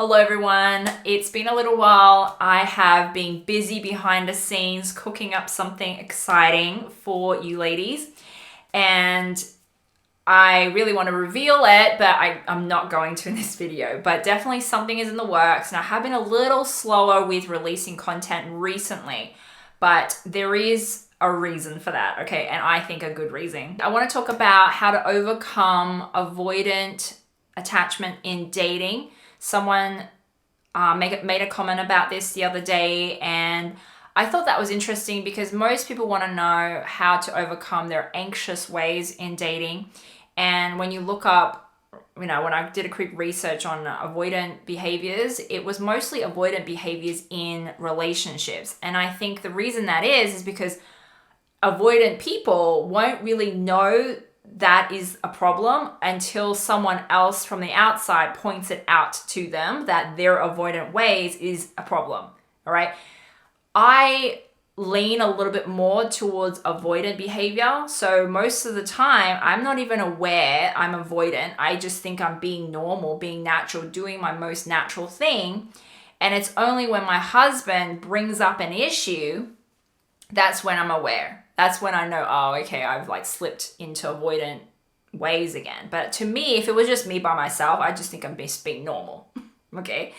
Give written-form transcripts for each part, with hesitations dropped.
Hello everyone, it's been a little while. I have been busy behind the scenes cooking up something exciting for you ladies, and I really want to reveal it, but I'm not going to in this video. But definitely something is in the works, and I have been a little slower with releasing content recently, but there is a reason for that, okay? And I think a good reason. I want to talk about how to overcome avoidant attachment in dating. Someone made a comment about this the other day, and I thought that was interesting because most people want to know how to overcome their anxious ways in dating. And when you look up, when I did a quick research on avoidant behaviors, it was mostly avoidant behaviors in relationships. And I think the reason that is because avoidant people won't really know that is a problem until someone else from the outside points it out to them that their avoidant ways is a problem. All right. I lean a little bit more towards avoidant behavior. So most of the time, I'm not even aware I'm avoidant. I just think I'm being normal, being natural, doing my most natural thing. And it's only when my husband brings up an issue, that's when I'm aware. That's when I know, oh, okay, I've slipped into avoidant ways again. But to me, if it was just me by myself, I just think I'm just being normal, okay?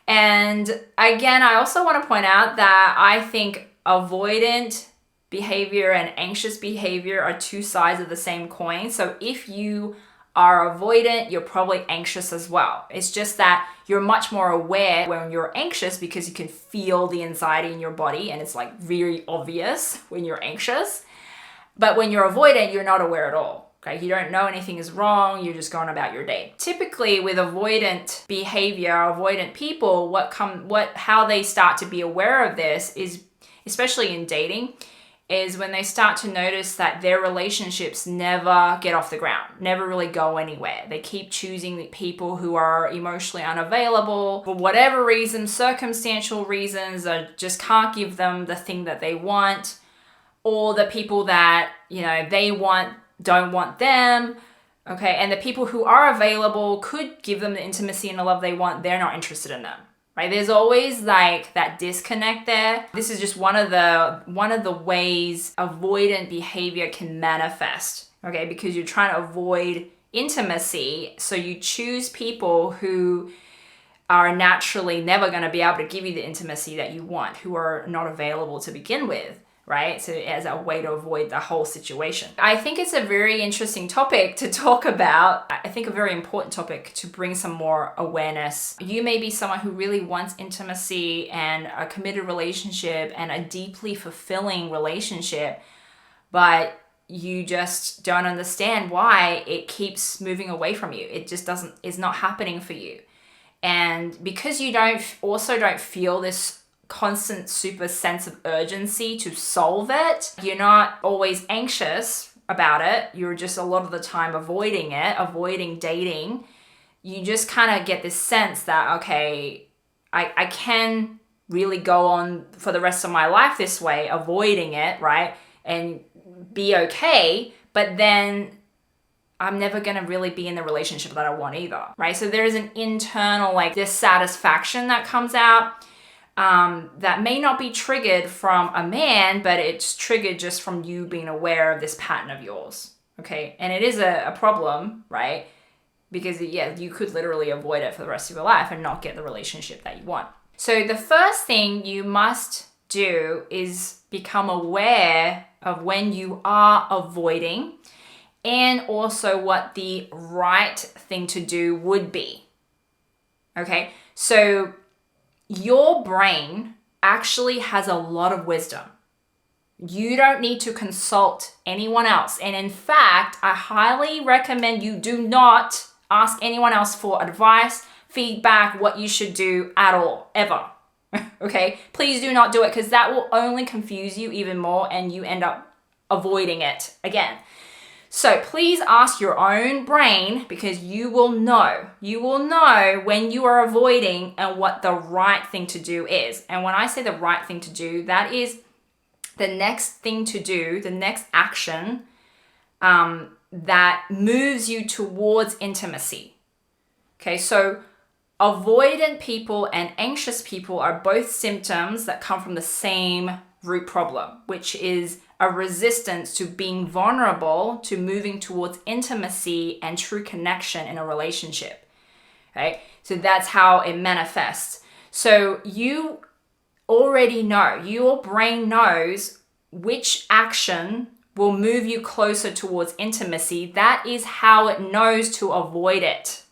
And again, I also want to point out that I think avoidant behavior and anxious behavior are two sides of the same coin. So if you are avoidant, you're probably anxious as well. It's just that you're much more aware when you're anxious because you can feel the anxiety in your body, and it's very obvious when you're anxious. But when you're avoidant, you're not aware at all. Okay, you don't know anything is wrong, you're just going about your day. Typically with avoidant behavior, avoidant people, how they start to be aware of this is, especially in dating, is when they start to notice that their relationships never get off the ground, never really go anywhere. They keep choosing the people who are emotionally unavailable for whatever reason, circumstantial reasons, or just can't give them the thing that they want, or the people that, they want don't want them. Okay, and the people who are available could give them the intimacy and the love they want, they're not interested in them. Right? There's always that disconnect there. This is just one of the ways avoidant behavior can manifest, okay? Because you're trying to avoid intimacy, so you choose people who are naturally never going to be able to give you the intimacy that you want, who are not available to begin with. Right? So as a way to avoid the whole situation. I think it's a very interesting topic to talk about. I think a very important topic to bring some more awareness. You may be someone who really wants intimacy and a committed relationship and a deeply fulfilling relationship, but you just don't understand why it keeps moving away from you. It just is not happening for you. And because you don't feel this constant super sense of urgency to solve it, you're not always anxious about it, you're just a lot of the time avoiding dating, you just kind of get this sense that, okay, I can really go on for the rest of my life this way, avoiding it, right? And be okay, but then I'm never going to really be in the relationship that I want either, right? So there is an internal dissatisfaction that comes out, that may not be triggered from a man, but it's triggered just from you being aware of this pattern of yours, okay? And it is a problem, right? Because, you could literally avoid it for the rest of your life and not get the relationship that you want. So the first thing you must do is become aware of when you are avoiding, and also what the right thing to do would be, okay? So your brain actually has a lot of wisdom. You don't need to consult anyone else. And in fact, I highly recommend you do not ask anyone else for advice, feedback, what you should do at all, ever. Okay? Please do not do it, because that will only confuse you even more and you end up avoiding it again. So please ask your own brain, because you will know when you are avoiding and what the right thing to do is. And when I say the right thing to do, that is the next thing to do, the next action that moves you towards intimacy. Okay, so avoidant people and anxious people are both symptoms that come from the same root problem, which is a resistance to being vulnerable, to moving towards intimacy and true connection in a relationship. Okay? So that's how it manifests. So you already know, your brain knows which action will move you closer towards intimacy. That is how it knows to avoid it.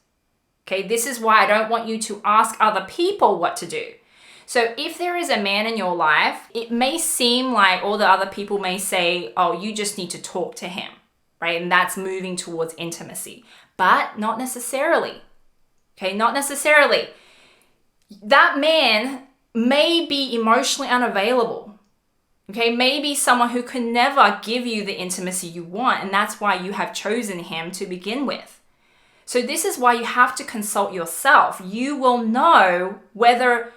Okay, this is why I don't want you to ask other people what to do. So if there is a man in your life, it may seem like all the other people may say, oh, you just need to talk to him, right? And that's moving towards intimacy, but not necessarily. Okay, not necessarily. That man may be emotionally unavailable. Okay, maybe someone who can never give you the intimacy you want, and that's why you have chosen him to begin with. So this is why you have to consult yourself. You will know whether,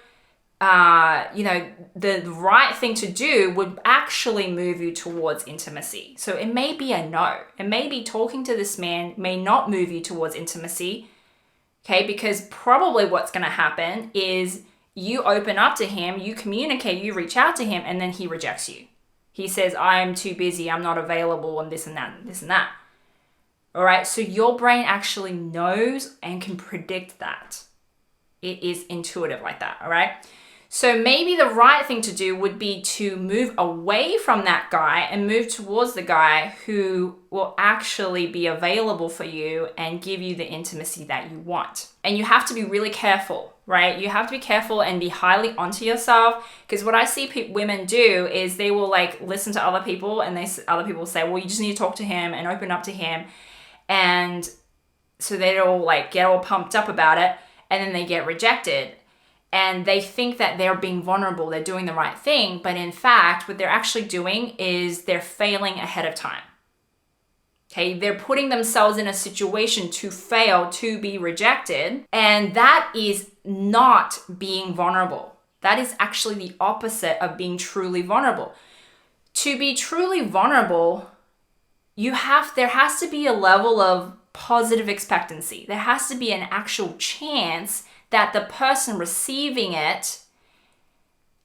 the right thing to do would actually move you towards intimacy. So it may be a no. It may be talking to this man may not move you towards intimacy. Okay, because probably what's going to happen is you open up to him, you communicate, you reach out to him, and then he rejects you. He says, I'm too busy, I'm not available, and this and that, and this and that. All right, so your brain actually knows and can predict that. It is intuitive like that, all right? So maybe the right thing to do would be to move away from that guy and move towards the guy who will actually be available for you and give you the intimacy that you want. And you have to be really careful, right? You have to be careful and be highly onto yourself, because what I see women do is they will like listen to other people, and other people say, well, you just need to talk to him and open up to him. And so they all like get all pumped up about it, and then they get rejected. And they think that they're being vulnerable, they're doing the right thing, but in fact, what they're actually doing is they're failing ahead of time. Okay, they're putting themselves in a situation to fail, to be rejected, and that is not being vulnerable. That is actually the opposite of being truly vulnerable. To be truly vulnerable, there has to be a level of positive expectancy. There has to be an actual chance that the person receiving it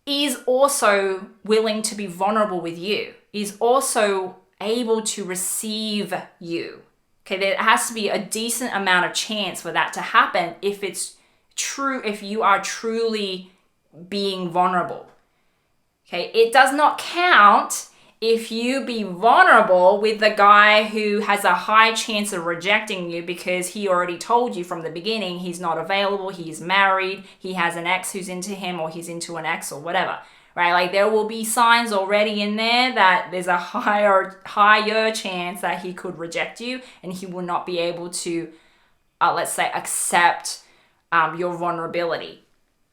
is also willing to be vulnerable with you, is also able to receive you. Okay, there has to be a decent amount of chance for that to happen if it's true, if you are truly being vulnerable. Okay, it does not count if you be vulnerable with the guy who has a high chance of rejecting you because he already told you from the beginning he's not available, he's married, he has an ex who's into him, or he's into an ex or whatever, right? Like there will be signs already in there that there's a higher chance that he could reject you and he will not be able to, let's say, accept your vulnerability.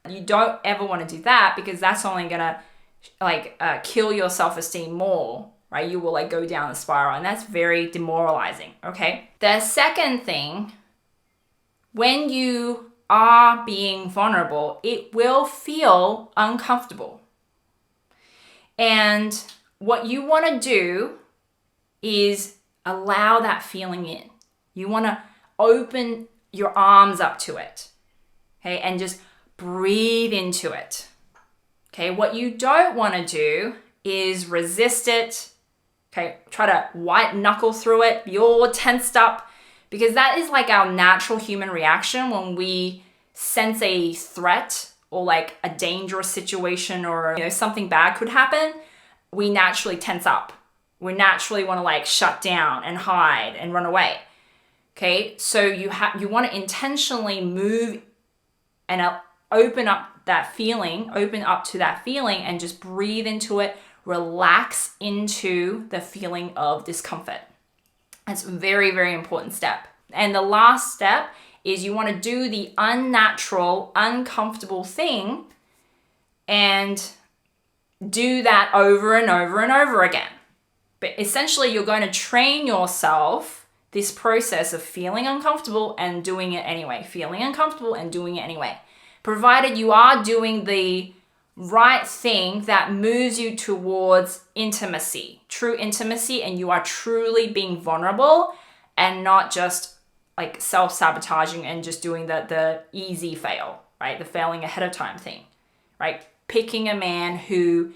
You don't ever want to do that, because that's only going to kill your self-esteem more, right? You will go down the spiral, and that's very demoralizing. Okay. The second thing, when you are being vulnerable, it will feel uncomfortable. And what you want to do is allow that feeling in. You want to open your arms up to it. Okay. And just breathe into it. Okay, what you don't want to do is resist it. Okay, try to white knuckle through it. You're tensed up, because that is like our natural human reaction when we sense a threat or like a dangerous situation, or something bad could happen. We naturally tense up. We naturally want to shut down and hide and run away. Okay, so you want to intentionally move and open up to that feeling and just breathe into it, relax into the feeling of discomfort. That's a very, very important step. And the last step is you want to do the unnatural, uncomfortable thing and do that over and over and over again. But essentially, you're going to train yourself this process of feeling uncomfortable and doing it anyway, feeling uncomfortable and doing it anyway. Provided you are doing the right thing that moves you towards intimacy, true intimacy, and you are truly being vulnerable and not just like self-sabotaging and just doing the easy fail, right? The failing ahead of time thing, right? Picking a man who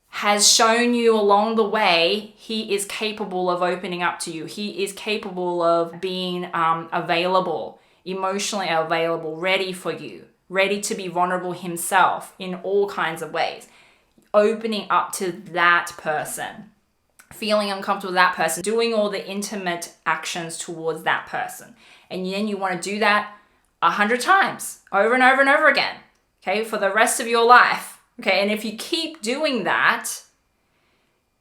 has shown you along the way he is capable of opening up to you. He is capable of being available, emotionally available, ready for you, ready to be vulnerable himself in all kinds of ways. Opening up to that person, feeling uncomfortable with that person, doing all the intimate actions towards that person. And then you want to do that 100 times, over and over and over again, okay, for the rest of your life. Okay, and if you keep doing that,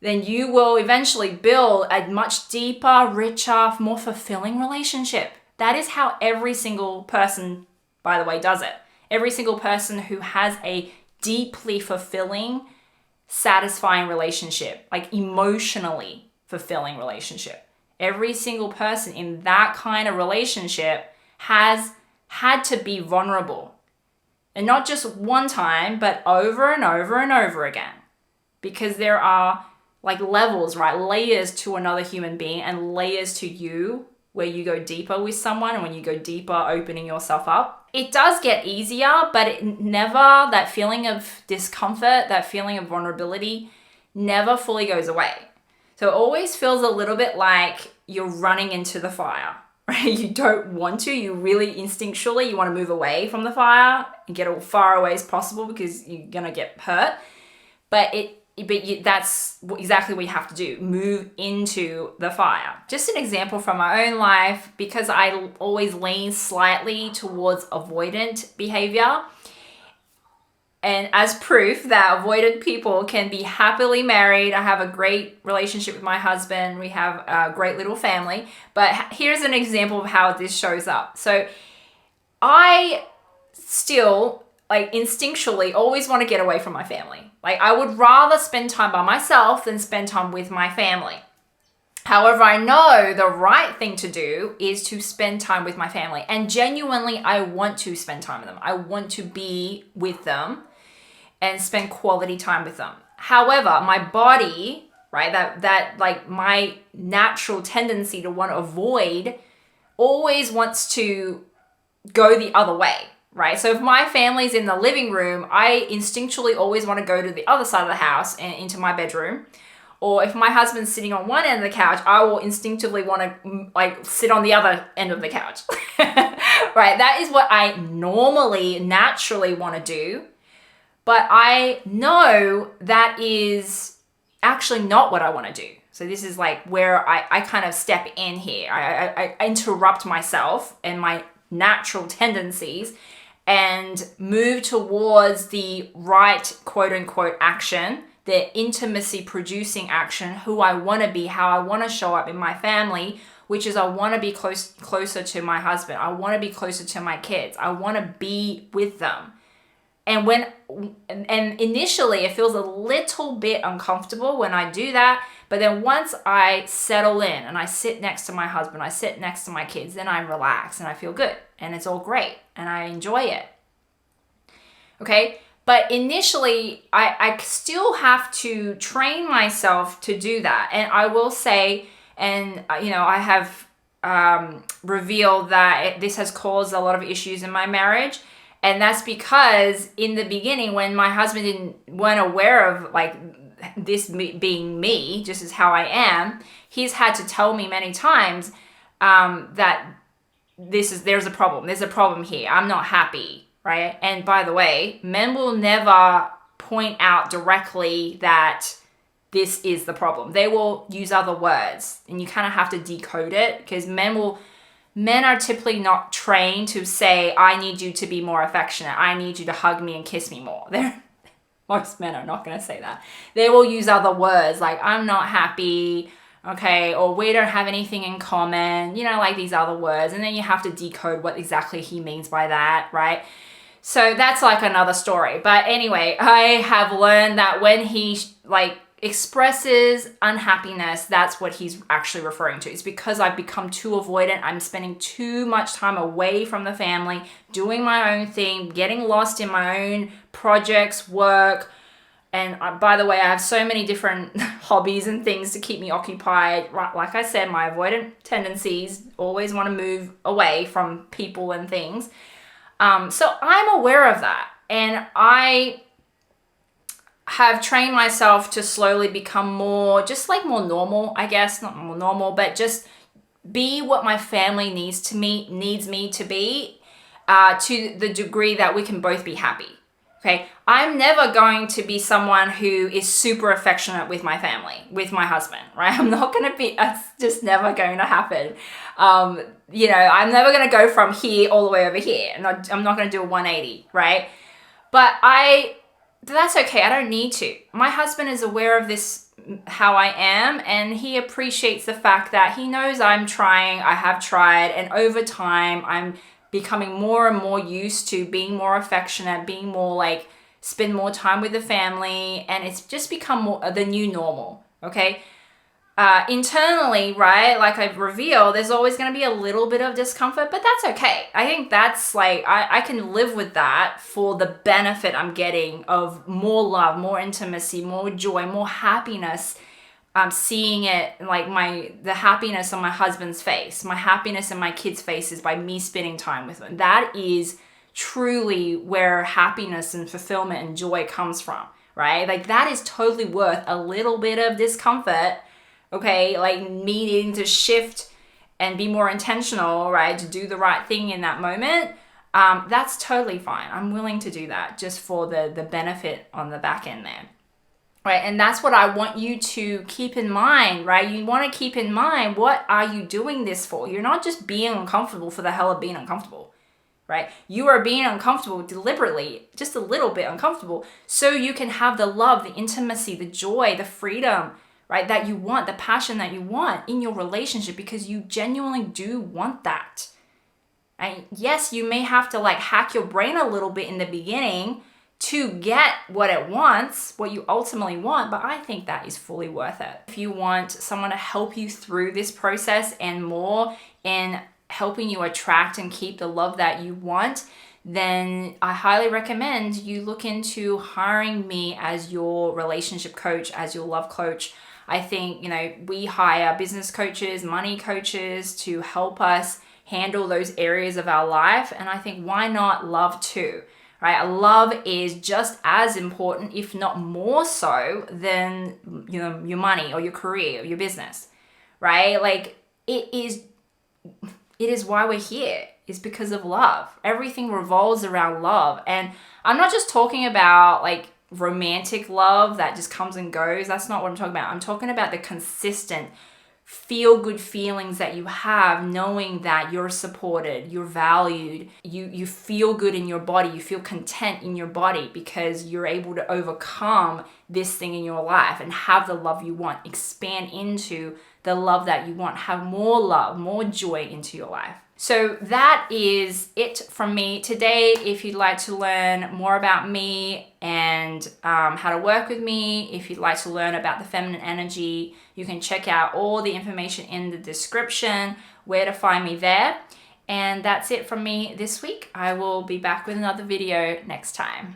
then you will eventually build a much deeper, richer, more fulfilling relationship. That is how every single person, by the way, does it. Every single person who has a deeply fulfilling, satisfying relationship, like emotionally fulfilling relationship. Every single person in that kind of relationship has had to be vulnerable. And not just one time, but over and over and over again. Because there are like levels, right? Layers to another human being and layers to you where you go deeper with someone. And when you go deeper, opening yourself up. It does get easier, but that feeling of discomfort, that feeling of vulnerability never fully goes away. So it always feels a little bit like you're running into the fire. Right? You don't want to. You really instinctually, you want to move away from the fire and get as far away as possible because you're going to get hurt. But that's exactly what you have to do. Move into the fire. Just an example from my own life, because I always lean slightly towards avoidant behavior. And as proof that avoidant people can be happily married, I have a great relationship with my husband. We have a great little family. But here's an example of how this shows up. So I still, like, instinctually always want to get away from my family. Like, I would rather spend time by myself than spend time with my family. However, I know the right thing to do is to spend time with my family. And genuinely, I want to spend time with them. I want to be with them and spend quality time with them. However, my body, right, that like my natural tendency to want to avoid always wants to go the other way, right? So if my family's in the living room, I instinctually always want to go to the other side of the house and into my bedroom. Or if my husband's sitting on one end of the couch, I will instinctively want to like sit on the other end of the couch, right? That is what I normally, naturally want to do. But I know that is actually not what I want to do. So this is like where I kind of step in here. I interrupt myself and my natural tendencies and move towards the right quote unquote action, the intimacy producing action, who I want to be, how I want to show up in my family, which is I want to be closer to my husband. I want to be closer to my kids. I want to be with them. And initially it feels a little bit uncomfortable when I do that. But then once I settle in and I sit next to my husband, I sit next to my kids, then I relax and I feel good and it's all great and I enjoy it. Okay. But initially I still have to train myself to do that. And I will say, and I have revealed that this has caused a lot of issues in my marriage. And that's because in the beginning, when my husband weren't aware of like this being me, just as how I am, he's had to tell me many times that there's a problem. There's a problem here. I'm not happy, right? And by the way, men will never point out directly that this is the problem. They will use other words, and you kind of have to decode it because men are typically not trained to say, I need you to be more affectionate. I need you to hug me and kiss me more. Most men are not going to say that. They will use other words like, I'm not happy, okay, or we don't have anything in common, like these other words. And then you have to decode what exactly he means by that, right? So that's like another story. But anyway, I have learned that when he expresses unhappiness, that's what he's actually referring to. It's because I've become too avoidant. I'm spending too much time away from the family, doing my own thing, getting lost in my own projects, work, And by the way, I have so many different hobbies and things to keep me occupied. Right, like I said, my avoidant tendencies always want to move away from people and things. So I'm aware of that. And I have trained myself to slowly become more, just like more normal, I guess. Not more normal, but just be what my family needs me to be, to the degree that we can both be happy. Okay, I'm never going to be someone who is super affectionate with my family, with my husband, right? I'm not going to be, that's just never going to happen. You know, I'm never going to go from here all the way over here. And I'm not going to do a 180, right? But that's okay. I don't need to. My husband is aware of this, how I am, and he appreciates the fact that he knows I'm trying, I have tried, and over time, I'm becoming more and more used to being more affectionate, being more like, spend more time with the family, and it's just become more the new normal, okay? Internally, right, like I've revealed, there's always going to be a little bit of discomfort, but that's okay. I think that's like, I can live with that for the benefit I'm getting of more love, more intimacy, more joy, more happiness. I'm seeing it like the happiness on my husband's face, my happiness in my kids' faces by me spending time with them. That is truly where happiness and fulfillment and joy comes from, right? Like that is totally worth a little bit of discomfort, okay? Like me needing to shift and be more intentional, right? To do the right thing in that moment. That's totally fine. I'm willing to do that just for the benefit on the back end there. Right, and that's what I want you to keep in mind, right? You want to keep in mind, what are you doing this for? You're not just being uncomfortable for the hell of being uncomfortable, right? You are being uncomfortable deliberately, just a little bit uncomfortable, so you can have the love, the intimacy, the joy, the freedom, right, that you want, the passion that you want in your relationship, because you genuinely do want that. And yes, you may have to like hack your brain a little bit in the beginning to get what it wants, what you ultimately want, but I think that is fully worth it. If you want someone to help you through this process and more in helping you attract and keep the love that you want, then I highly recommend you look into hiring me as your relationship coach, as your love coach. I think, you know, we hire business coaches, money coaches to help us handle those areas of our life. And I think, why not love too? Right? Love is just as important, if not more so, than, you know, your money or your career or your business, right? Like it is why we're here. It's because of love. Everything revolves around love. And I'm not just talking about like romantic love that just comes and goes. That's not what I'm talking about. I'm talking about the consistent feel-good feelings that you have, knowing that you're supported, you're valued, you feel good in your body, you feel content in your body because you're able to overcome this thing in your life and have the love you want, expand into the love that you want, have more love, more joy into your life. So that is it from me today. If you'd like to learn more about me and how to work with me, if you'd like to learn about the feminine energy, you can check out all the information in the description, where to find me there. And that's it from me this week. I will be back with another video next time.